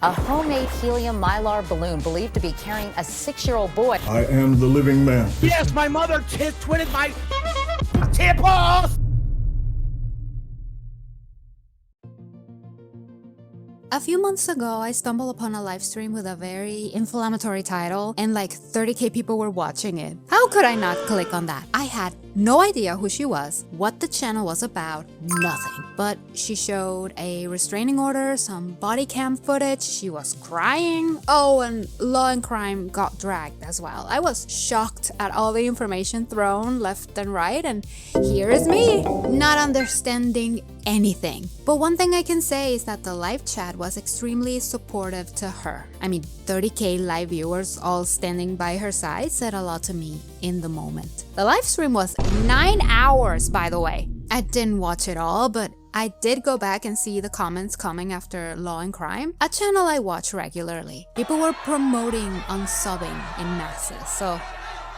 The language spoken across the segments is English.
A homemade helium mylar balloon believed to be carrying a 6-year-old boy. I am the living man. Yes, my mother twitted my temples! A few months ago, I stumbled upon a live stream with a very inflammatory title and like 30k people were watching it. How could I not click on that? I had no idea who she was, what the channel was about, nothing. But she showed a restraining order, some body cam footage, she was crying. Oh, and Law and Crime got dragged as well. I was shocked at all the information thrown left and right, and here is me, not understanding anything. But one thing I can say is that the live chat was extremely supportive to her. I mean, 30k live viewers all standing by her side said a lot to me in the moment. The live stream was 9 hours, by the way. I didn't watch it all, but I did go back and see the comments coming after Law and Crime, a channel I watch regularly. People were promoting unsubbing in masses, so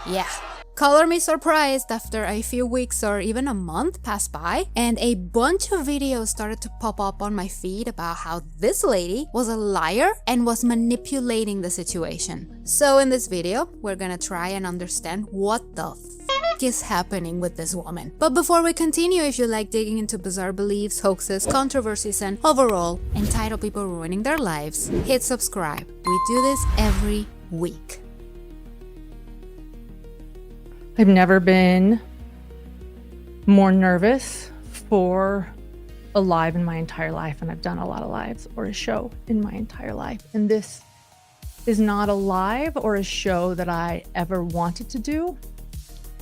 yeah. Color me surprised after a few weeks or even a month passed by and a bunch of videos started to pop up on my feed about how this lady was a liar and was manipulating the situation. So in this video, we're gonna try and understand what the f is happening with this woman. But before we continue, if you like digging into bizarre beliefs, hoaxes, controversies, and overall entitled people ruining their lives, hit subscribe. We do this every week. I've never been more nervous for a live in my entire life, and I've done a lot of lives or a show in my entire life. And this is not a live or a show that I ever wanted to do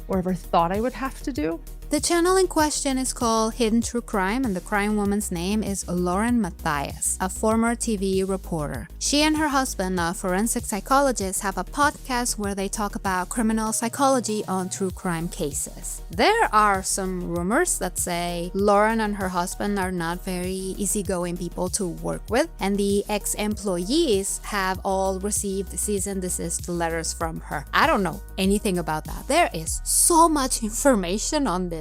or ever thought I would have to do. The channel in question is called Hidden True Crime, and the crime woman's name is Lauren Matthias, a former TV reporter. She and her husband, a forensic psychologist, have a podcast where they talk about criminal psychology on true crime cases. There are some rumors that say Lauren and her husband are not very easygoing people to work with, and the ex-employees have all received cease and desist letters from her. I don't know anything about that. There is so much information on this.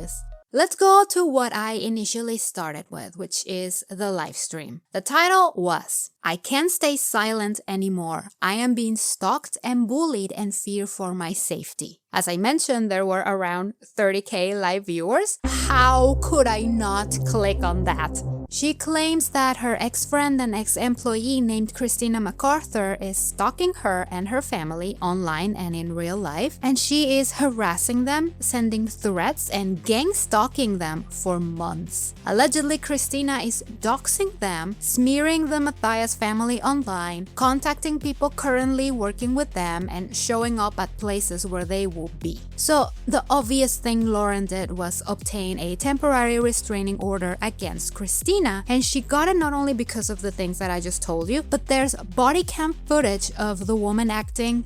Let's go to what I initially started with, which is the live stream. The title was, "I can't stay silent anymore. I am being stalked and bullied and fear for my safety." As I mentioned, there were around 30k live viewers. How could I not click on that? She claims that her ex-friend and ex-employee named Christina MacArthur is stalking her and her family online and in real life, and she is harassing them, sending threats, and gang stalking them for months. Allegedly, Christina is doxing them, smearing the Matthias family online, contacting people currently working with them, and showing up at places where they will be. So the obvious thing Lauren did was obtain a temporary restraining order against Christina, and she got it not only because of the things that I just told you, but there's body cam footage of the woman acting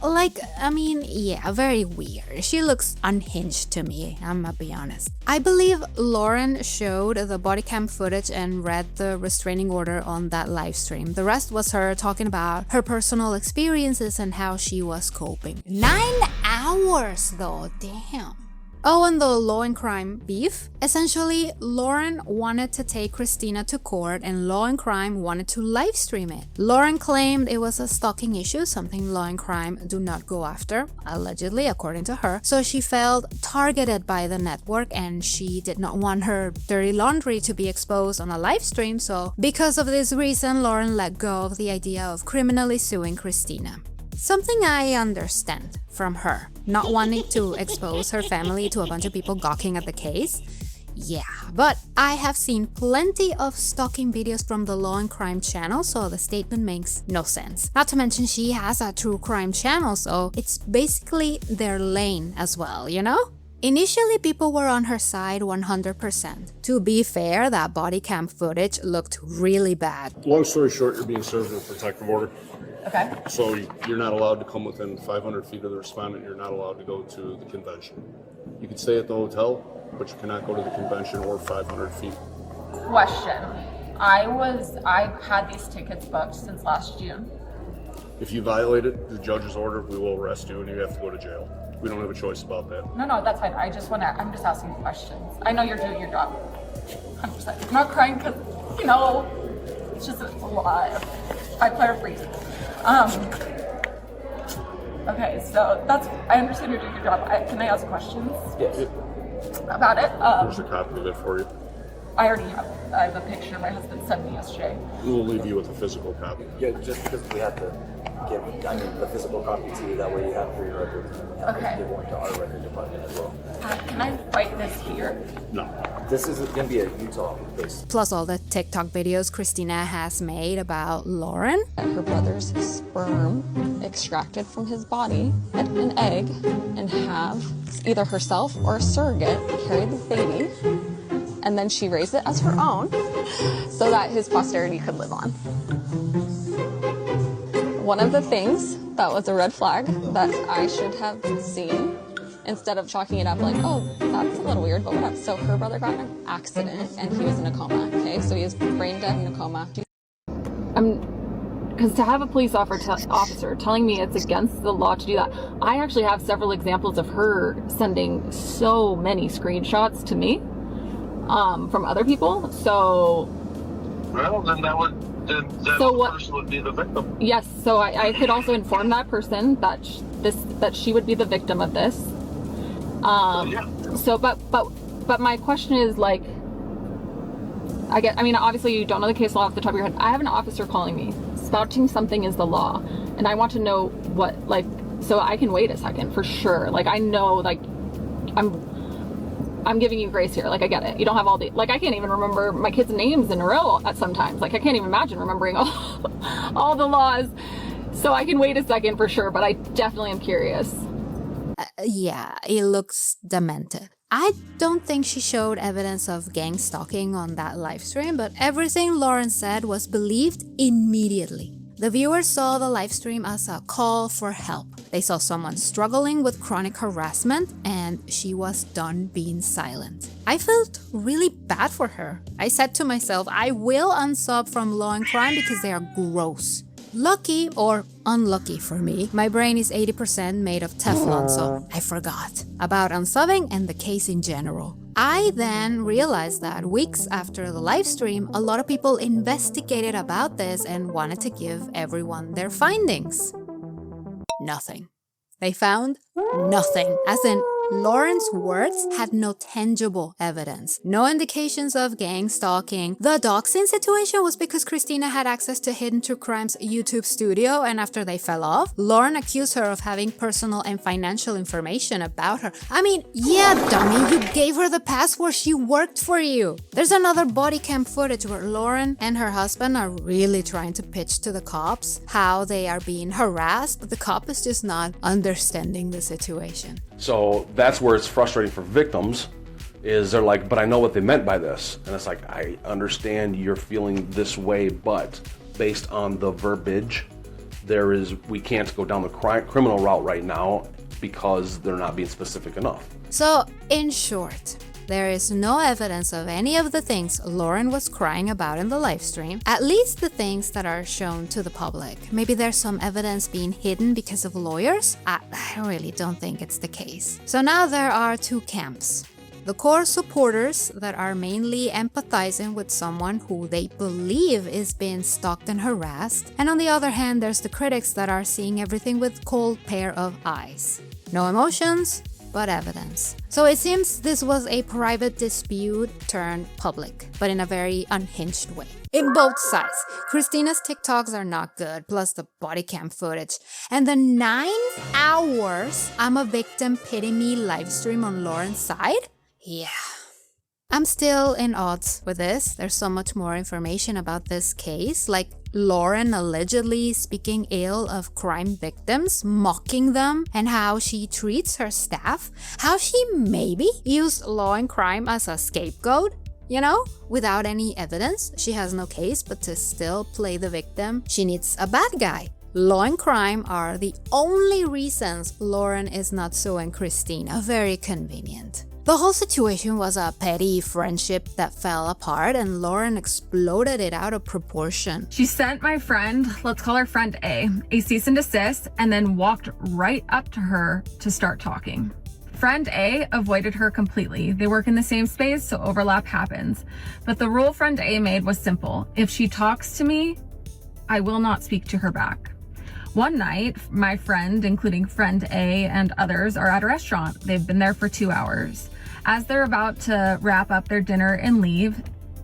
like, I mean, yeah, very weird. She looks unhinged to me, I'm gonna be honest. I believe Lauren showed the body cam footage and read the restraining order on that live stream. The rest was her talking about her personal experiences and how she was coping. 9 hours though, damn. Oh, and the Law and Crime beef. Essentially, Lauren wanted to take Christina to court and Law and Crime wanted to live stream it. Lauren claimed it was a stalking issue, something Law and Crime do not go after, allegedly, according to her. So she felt targeted by the network and she did not want her dirty laundry to be exposed on a live stream. So because of this reason, Lauren let go of the idea of criminally suing Christina. Something I understand from her, not wanting to expose her family to a bunch of people gawking at the case. Yeah, but I have seen plenty of stalking videos from the Law and Crime channel, so the statement makes no sense. Not to mention she has a true crime channel, so it's basically their lane as well, you know? Initially, people were on her side 100%. To be fair, that body cam footage looked really bad. Long story short, you're being served with a protective order. Okay. So you're not allowed to come within 500 feet of the respondent. You're not allowed to go to the convention. You can stay at the hotel, but you cannot go to the convention or 500 feet. Question. I had these tickets booked since last June. If you violated the judge's order, we will arrest you and you have to go to jail. We don't have a choice about that. No, that's fine. I'm just asking questions. I know you're doing your job. 100%. I'm not crying because, It's just a lot. I play a freeze. Okay, so I understand you're doing your job. Can I ask questions? Yes. About it? Here's a copy of it for you. I already have it. I have a picture my husband sent me yesterday. We'll leave you with a physical copy. Yeah, just because we have to give, the physical copy to you, that way you have it for your records. Okay. Give one to our record department as well. Can I fight this here? No. This is going to be a Utah case. Plus all the TikTok videos Christina has made about Lauren. Her brother's sperm extracted from his body, an egg, and have either herself or a surrogate carry the baby, and then she raised it as her own so that his posterity could live on. One of the things that was a red flag that I should have seen, instead of chalking it up like, oh, that's a little weird, but whatever. So her brother got in an accident and he was in a coma, okay? So he was brain dead in a coma. Because to have a police officer telling me it's against the law to do that, I actually have several examples of her sending so many screenshots to me from other people. So, well, then person would be the victim. Yes. So I could also inform that person that she would be the victim of this. Yeah. So, but my question is like, I mean, obviously you don't know the case law off the top of your head. I have an officer calling me, spouting something is the law, and I want to know what, like, so I can wait a second for sure. Like, I know, like, I'm giving you grace here. Like, I get it. You don't have all the, like, I can't even remember my kids' names in a row at sometimes. Like, I can't even imagine remembering all the laws. So I can wait a second for sure, but I definitely am curious. Yeah, it looks demented. I don't think she showed evidence of gang stalking on that live stream, but everything Lauren said was believed immediately. The viewers saw the live stream as a call for help. They saw someone struggling with chronic harassment, and she was done being silent. I felt really bad for her. I said to myself, I will unsub from Law and Crime because they are gross. Lucky or unlucky for me, my brain is 80% made of Teflon, so I forgot about unsubbing and the case in general. I then realized that weeks after the live stream, a lot of people investigated about this and wanted to give everyone their findings. Nothing. They found nothing, as in Lauren's words had no tangible evidence, no indications of gang stalking. The doxing situation was because Christina had access to Hidden True Crime's YouTube studio, and after they fell off, Lauren accused her of having personal and financial information about her. I mean, yeah, dummy, you gave her the password, she worked for you. There's another Bodycam footage where Lauren and her husband are really trying to pitch to the cops how they are being harassed, but the cop is just not understanding the situation. So that's where it's frustrating for victims, is they're like, but I know what they meant by this. And it's like, I understand you're feeling this way, but based on the verbiage, we can't go down the criminal route right now because they're not being specific enough. So, in short, there is no evidence of any of the things Lauren was crying about in the live stream, at least the things that are shown to the public. Maybe there's some evidence being hidden because of lawyers? I really don't think it's the case. So now there are two camps. The core supporters that are mainly empathizing with someone who they believe is being stalked and harassed, and on the other hand, there's the critics that are seeing everything with cold pair of eyes. No emotions, but evidence. So it seems this was a private dispute turned public, but in a very unhinged way. In both sides, Christina's TikToks are not good, plus the body cam footage. And the 9 hours I'm a victim pity me live stream on Lauren's side? Yeah. I'm still in odds with this. There's so much more information about this case, like Lauren allegedly speaking ill of crime victims, mocking them, and how she treats her staff, how she maybe used Law and Crime as a scapegoat, you know, without any evidence. She has no case, but to still play the victim, she needs a bad guy. Law and Crime are the only reasons Lauren is not suing Christina. Very convenient. The whole situation was a petty friendship that fell apart, and Lauren exploded it out of proportion. She sent my friend, let's call her friend A cease and desist, and then walked right up to her to start talking. Friend A avoided her completely. They work in the same space, so overlap happens. But the rule friend A made was simple. If she talks to me, I will not speak to her back. One night, my friend, including friend A and others, are at a restaurant. They've been there for 2 hours. As they're about to wrap up their dinner and leave,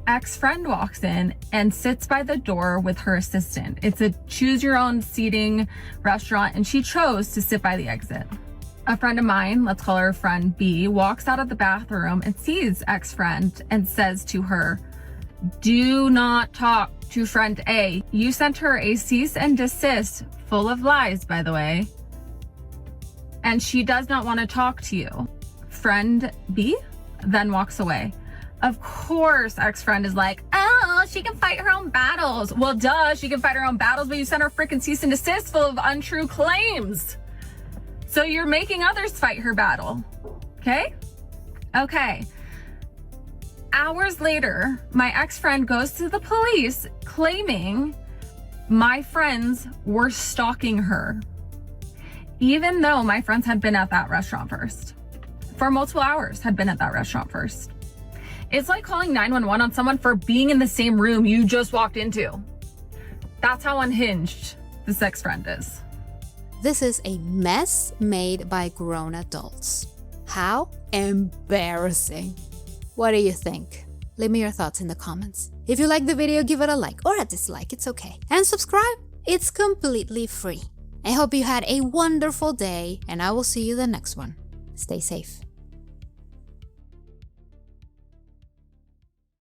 ex-friend walks in and sits by the door with her assistant. It's a choose your own seating restaurant, and she chose to sit by the exit. A friend of mine, let's call her friend B, walks out of the bathroom and sees ex-friend and says to her, "Do not talk to friend A. You sent her a cease and desist, full of lies, by the way, and she does not want to talk to you." Friend B then walks away. Of course, ex-friend is like, "Oh, she can fight her own battles." Well, duh, she can fight her own battles, but you sent her freaking cease and desist full of untrue claims. So you're making others fight her battle, okay? Okay. Hours later, my ex-friend goes to the police claiming my friends were stalking her, even though my friends had been at that restaurant first. For multiple hours had been at that restaurant first. It's like calling 911 on someone for being in the same room you just walked into. That's how unhinged this ex-friend is. This is a mess made by grown adults. How embarrassing. What do you think? Leave me your thoughts in the comments. If you like the video, give it a like or a dislike, it's okay. And subscribe, it's completely free. I hope you had a wonderful day, and I will see you the next one. Stay safe.